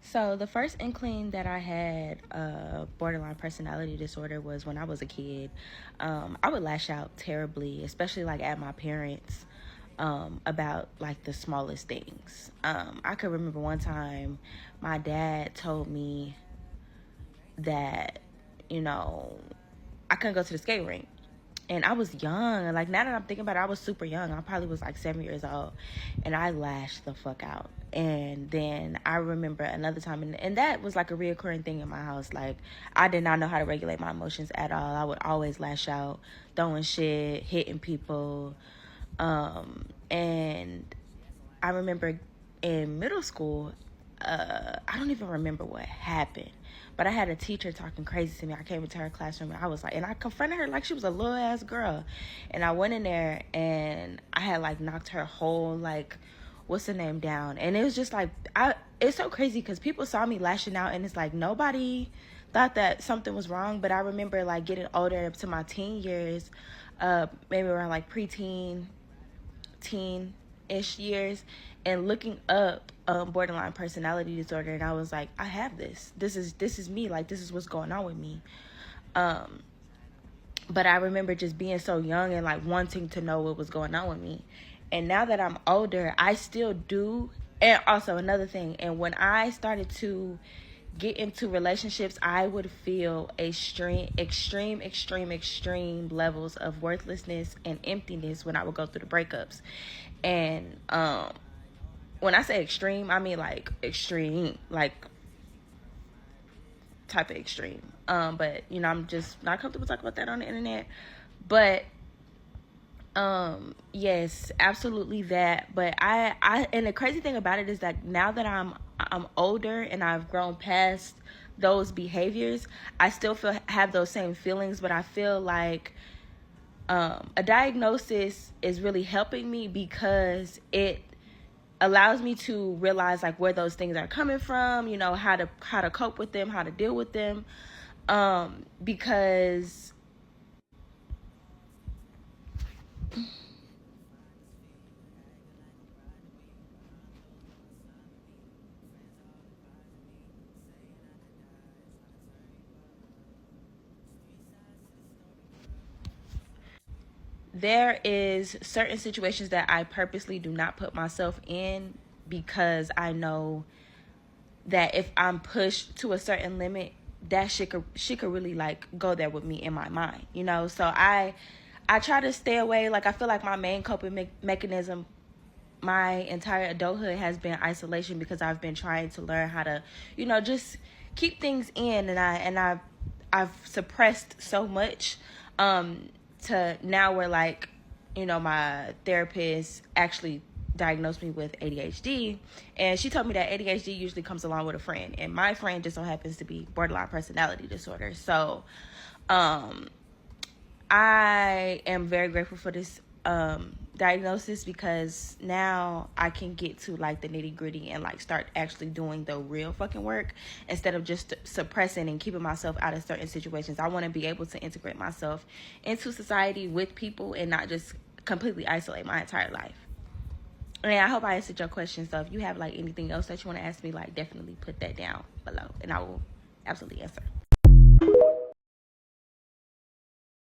So the first inkling that I had borderline personality disorder was when I was a kid. I would lash out terribly, especially like at my parents, about like the smallest things. I could remember one time my dad told me that, you know, I couldn't go to the skate rink. And I was young. Like, now that I'm thinking about it, I was super young. I probably was like 7 years old. And I lashed the fuck out. And then I remember another time, and that was like a reoccurring thing in my house. Like, I did not know how to regulate my emotions at all. I would always lash out, throwing shit, hitting people. And I remember in middle school, I don't even remember what happened, but I had a teacher talking crazy to me. I came into her classroom and I was like, and I confronted her like she was a little ass girl. And I went in there and I had like knocked her whole, like, what's the name down. And it was just like, it's so crazy because people saw me lashing out and it's like nobody thought that something was wrong. But I remember like getting older up to my teen years, maybe around like preteen, teen-ish years, and looking up borderline personality disorder, and I was like, I have this. This is me. Like, this is what's going on with me. But I remember just being so young and like wanting to know what was going on with me. And now that I'm older, I still do. And also another thing, and when I started to get into relationships, I would feel extreme levels of worthlessness and emptiness when I would go through the breakups. And when I say extreme, I mean like extreme, like type of extreme. But you know, I'm just not comfortable talking about that on the internet. But yes, absolutely that. But I and the crazy thing about it is that now that I'm older and I've grown past those behaviors, I still have those same feelings, but I feel like a diagnosis is really helping me because it allows me to realize like where those things are coming from, you know, how to cope with them, how to deal with them, because there is certain situations that I purposely do not put myself in because I know that if I'm pushed to a certain limit, that she could really like go there with me in my mind, you know. So I try to stay away. Like, I feel like my main coping mechanism my entire adulthood has been isolation, because I've been trying to learn how to, you know, just keep things in, and I've suppressed so much, to now where, like, you know, my therapist actually diagnosed me with ADHD, and she told me that ADHD usually comes along with a friend, and my friend just so happens to be borderline personality disorder. So I am very grateful for this diagnosis, because now I can get to like the nitty gritty and like start actually doing the real fucking work instead of just suppressing and keeping myself out of certain situations. I want to be able to integrate myself into society with people and not just completely isolate my entire life. And I hope I answered your question. So if you have like anything else that you want to ask me, like, definitely put that down below and I will absolutely answer.